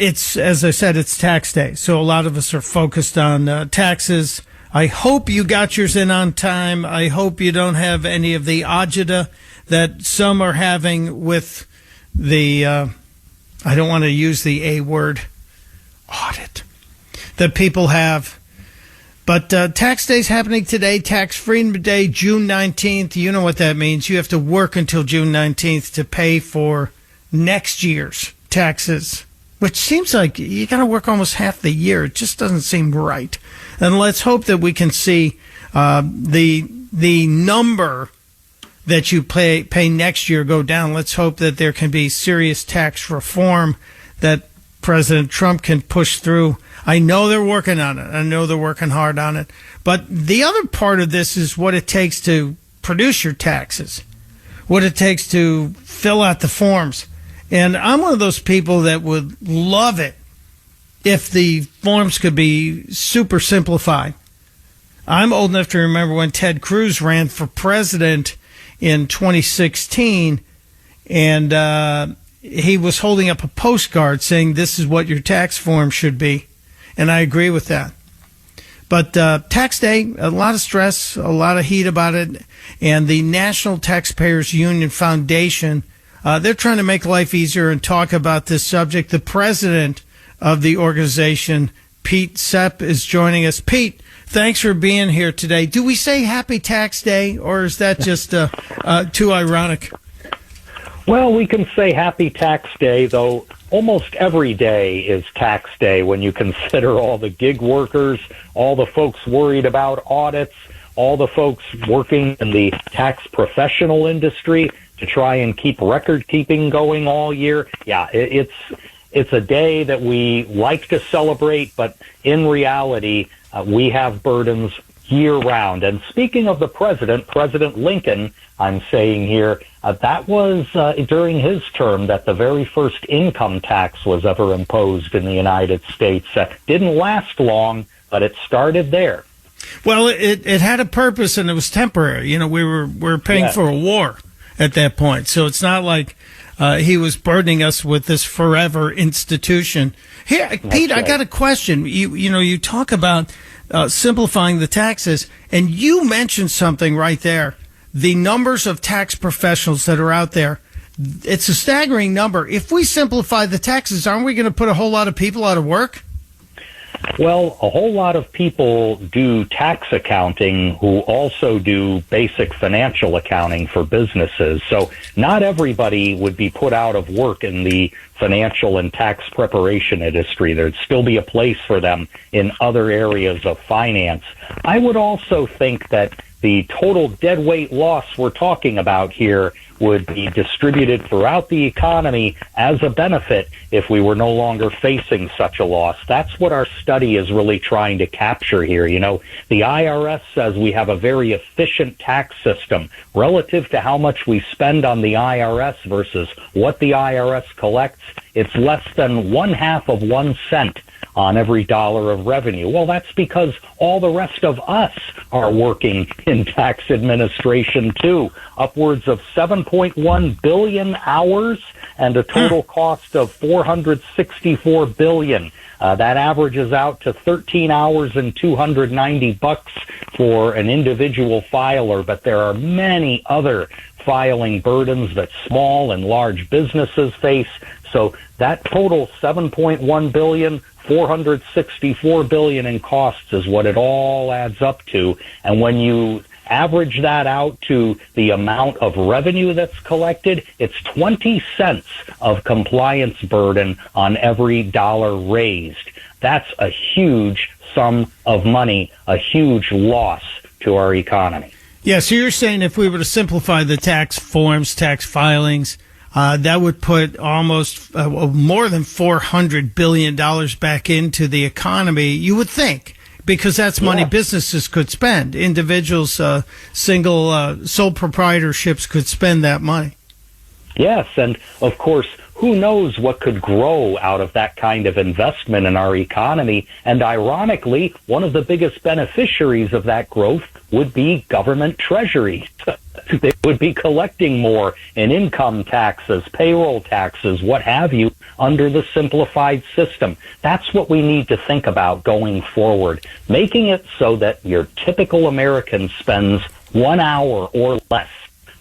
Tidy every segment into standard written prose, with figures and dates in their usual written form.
it's, as I said, it's tax day. So a lot of us are focused on taxes. I hope you got yours in on time. I hope you don't have any of the agita that some are having with the, I don't want to use the A word, audit, that people have. But tax day is happening today, Tax Freedom Day, June 19th. You know what that means. You have to work until June 19th to pay for next year's taxes, which seems like you got to work almost half the year. It just doesn't seem right. And let's hope that we can see the number that you pay next year go down. Let's hope that there can be serious tax reform that President Trump can push through. I know they're working on it. I know they're working hard on it. But the other part of this is what it takes to produce your taxes, what it takes to fill out the forms. And I'm one of those people that would love it if the forms could be super simplified. I'm old enough to remember when Ted Cruz ran for president in 2016, and he was holding up a postcard saying this is what your tax form should be. And I agree with that. But tax day, a lot of stress, a lot of heat about it. And the National Taxpayers Union Foundation, they're trying to make life easier and talk about this subject. The president of the organization, Pete Sepp, is joining us. Pete, thanks for being here today. Do we say Happy Tax Day, or is that just too ironic? Well, we can say Happy Tax Day, though almost every day is tax day when you consider all the gig workers, all the folks worried about audits, all the folks working in the tax professional industry to try and keep record keeping going all year. Yeah, it's a day that we like to celebrate, but in reality, we have burdens year round. And speaking of the president, President Lincoln, I'm saying here, that was during his term that the very first income tax was ever imposed in the United States. Didn't last long, but it started there. Well, it had a purpose, and it was temporary. You know, we were paying for a war at that point, so it's not like he was burdening us with this forever institution. Here, Pete, I got a question. You talk about simplifying the taxes, and you mentioned something right there. The numbers of tax professionals that are out there, it's a staggering number. If we simplify the taxes, aren't we going to put a whole lot of people out of work? Well, a whole lot of people do tax accounting who also do basic financial accounting for businesses. So not everybody would be put out of work in the financial and tax preparation industry. There'd still be a place for them in other areas of finance. I would also think that the total deadweight loss we're talking about here would be distributed throughout the economy as a benefit if we were no longer facing such a loss. That's what our study is really trying to capture here. You know, the IRS says we have a very efficient tax system relative to how much we spend on the IRS versus what the IRS collects. It's less than 1/2 of 1 cent on every dollar of revenue. Well, that's because all the rest of us are working in tax administration too. Upwards of 7.1 billion hours and a total cost of $464 billion. That averages out to 13 hours and $290 for an individual filer, but there are many other filing burdens that small and large businesses face. So that total $7.1 billion, $464 billion in costs is what it all adds up to. And when you average that out to the amount of revenue that's collected, it's 20 cents of compliance burden on every dollar raised. That's a huge sum of money, a huge loss to our economy. Yeah, so you're saying if we were to simplify the tax forms, tax filings, that would put almost more than $400 billion back into the economy, you would think, because that's money businesses could spend. Individuals, sole proprietorships could spend that money. Yes, and of course, who knows what could grow out of that kind of investment in our economy? And ironically, one of the biggest beneficiaries of that growth would be government treasuries. They would be collecting more in income taxes, payroll taxes, what have you, under the simplified system. That's what we need to think about going forward, making it so that your typical American spends 1 hour or less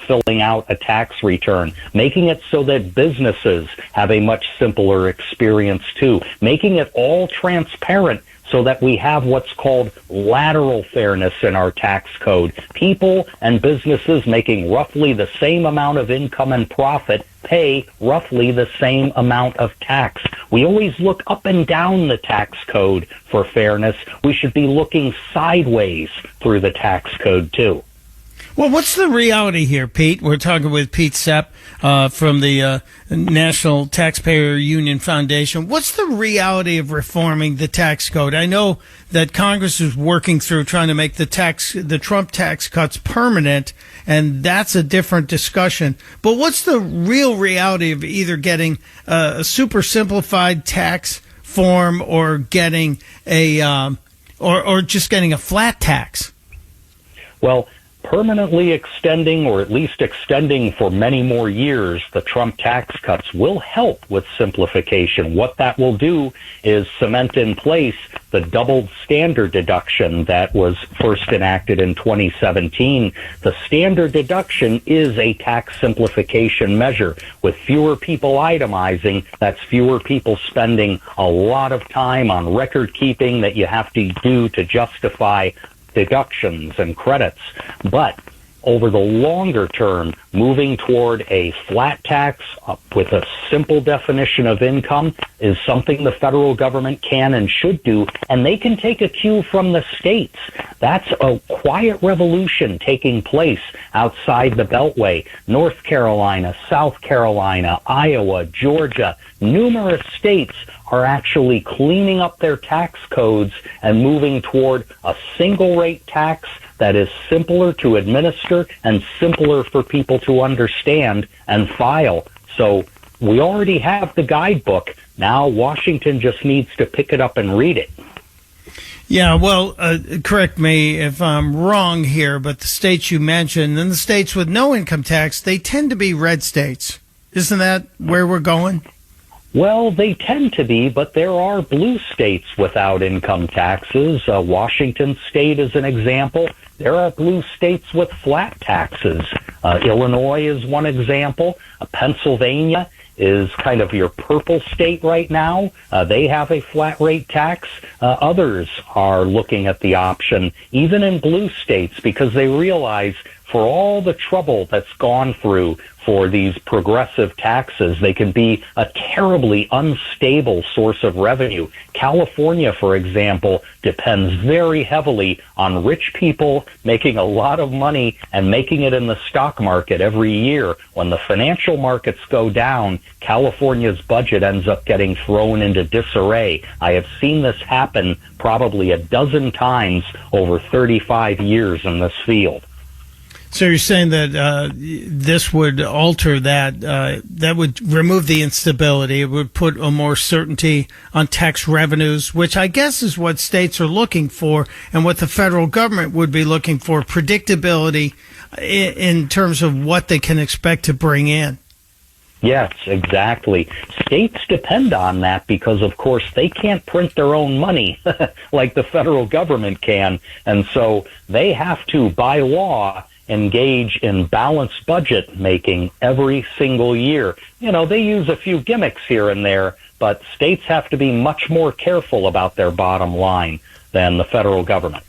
filling out a tax return, making it so that businesses have a much simpler experience too, making it all transparent so that we have what's called lateral fairness in our tax code. People and businesses making roughly the same amount of income and profit pay roughly the same amount of tax. We always look up and down the tax code for fairness. We should be looking sideways through the tax code too. Well, what's the reality here, Pete? We're talking with Pete Sepp from the National Taxpayer Union Foundation. What's the reality of reforming the tax code? I know that Congress is working through trying to make the Trump tax cuts permanent, and that's a different discussion. But what's the real reality of either getting a super simplified tax form or getting or just getting a flat tax? Well, permanently extending, or at least extending for many more years, the Trump tax cuts will help with simplification. What that will do is cement in place the doubled standard deduction that was first enacted in 2017. The standard deduction is a tax simplification measure. With fewer people itemizing, that's fewer people spending a lot of time on record keeping that you have to do to justify deductions and credits. But over the longer term, moving toward a flat tax with a simple definition of income is something the federal government can and should do, and they can take a cue from the states. That's a quiet revolution taking place outside the Beltway. North Carolina, South Carolina, Iowa, Georgia, numerous states are actually cleaning up their tax codes and moving toward a single rate tax that is simpler to administer and simpler for people to understand and file. So we already have the guidebook. Now Washington just needs to pick it up and read it. Yeah, well, correct me if I'm wrong here, but the states you mentioned and the states with no income tax, they tend to be red states. Isn't that where we're going? Well, they tend to be, but there are blue states without income taxes. Washington State is an example. There are blue states with flat taxes. Illinois is one example. Pennsylvania is kind of your purple state right now. They have a flat rate tax. Others are looking at the option, even in blue states, because they realize for all the trouble that's gone through for these progressive taxes, they can be a terribly unstable source of revenue. California, for example, depends very heavily on rich people making a lot of money and making it in the stock market every year. When the financial markets go down, California's budget ends up getting thrown into disarray. I have seen this happen probably a dozen times over 35 years in this field. So you're saying that this would alter that, that would remove the instability. It would put a more certainty on tax revenues, which I guess is what states are looking for and what the federal government would be looking for, predictability in terms of what they can expect to bring in. Yes, exactly. States depend on that because, of course, they can't print their own money like the federal government can. And so they have to, by law, engage in balanced budget making every single year. You know, they use a few gimmicks here and there, but states have to be much more careful about their bottom line than the federal government.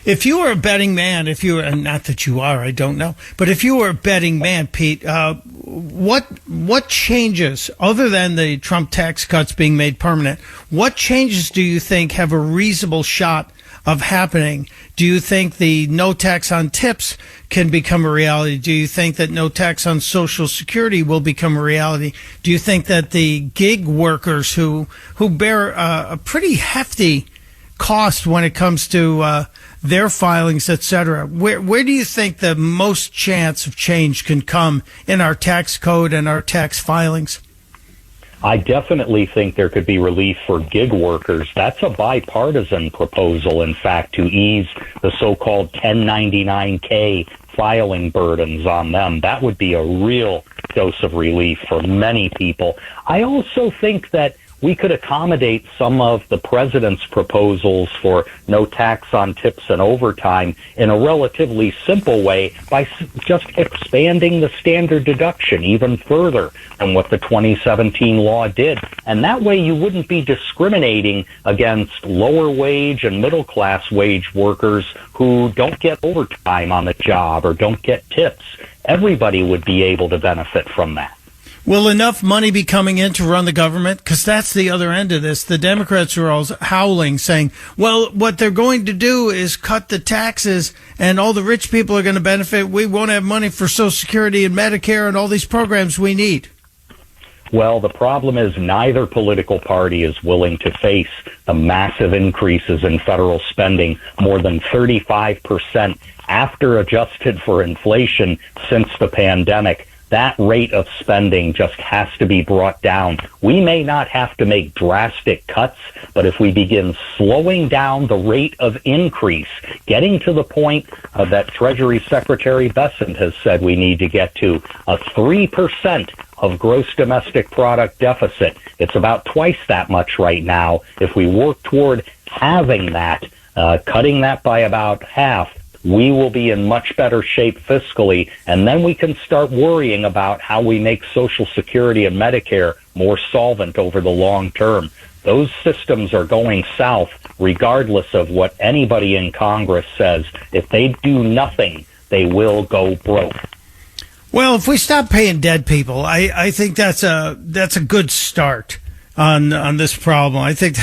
If you were a betting man, and not that you are, I don't know, but if you were a betting man, Pete, what changes, other than the Trump tax cuts being made permanent, what changes do you think have a reasonable shot of happening? Do you think the no tax on tips can become a reality? Do you think that no tax on Social Security will become a reality? Do you think that the gig workers who bear a pretty hefty cost when it comes to their filings, et cetera, where do you think the most chance of change can come in our tax code and our tax filings? I definitely think there could be relief for gig workers. That's a bipartisan proposal, in fact, to ease the so-called 1099K filing burdens on them. That would be a real dose of relief for many people. I also think that we could accommodate some of the president's proposals for no tax on tips and overtime in a relatively simple way by just expanding the standard deduction even further than what the 2017 law did. And that way you wouldn't be discriminating against lower wage and middle class wage workers who don't get overtime on the job or don't get tips. Everybody would be able to benefit from that. Will enough money be coming in to run the government? Because that's the other end of this. The Democrats are all howling, saying, well, what they're going to do is cut the taxes and all the rich people are going to benefit. We won't have money for Social Security and Medicare and all these programs we need. Well, the problem is neither political party is willing to face the massive increases in federal spending, more than 35% after adjusted for inflation since the pandemic. That rate of spending just has to be brought down. We may not have to make drastic cuts, but if we begin slowing down the rate of increase, getting to the point that Treasury Secretary Bessent has said we need to get to, a 3% of gross domestic product deficit. It's about twice that much right now. If we work toward having that, cutting that by about half, we will be in much better shape fiscally, and then we can start worrying about how we make Social Security and Medicare more solvent over the long term. Those systems are going south regardless of what anybody in Congress says. If they do nothing, they will go broke. Well, if we stop paying dead people, I think that's a good start on this problem. I think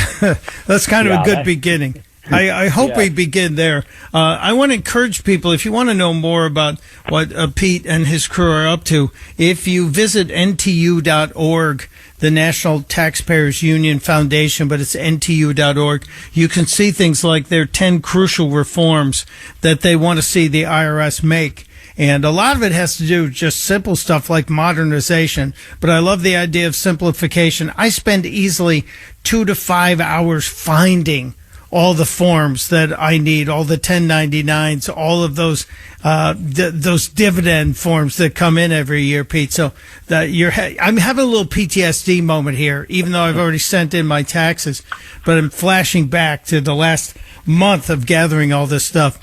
that's kind of a good beginning. I hope we begin there. I want to encourage people, if you want to know more about what Pete and his crew are up to, if you visit NTU.org, the National Taxpayers Union Foundation, but it's NTU.org, you can see things like their 10 crucial reforms that they want to see the IRS make. And a lot of it has to do with just simple stuff like modernization. But I love the idea of simplification. I spend easily 2 to 5 hours finding all the forms that I need, all the 1099s, all of those dividend forms that come in every year, Pete. So that I'm having a little PTSD moment here, even though I've already sent in my taxes, but I'm flashing back to the last month of gathering all this stuff.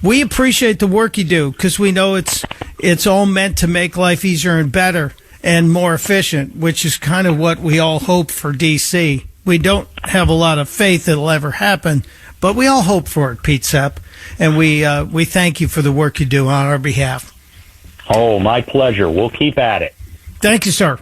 We appreciate the work you do because we know it's all meant to make life easier and better and more efficient, which is kind of what we all hope for D.C. We don't have a lot of faith it'll ever happen, but we all hope for it, Pete Sepp, and we thank you for the work you do on our behalf. Oh, my pleasure. We'll keep at it. Thank you, sir.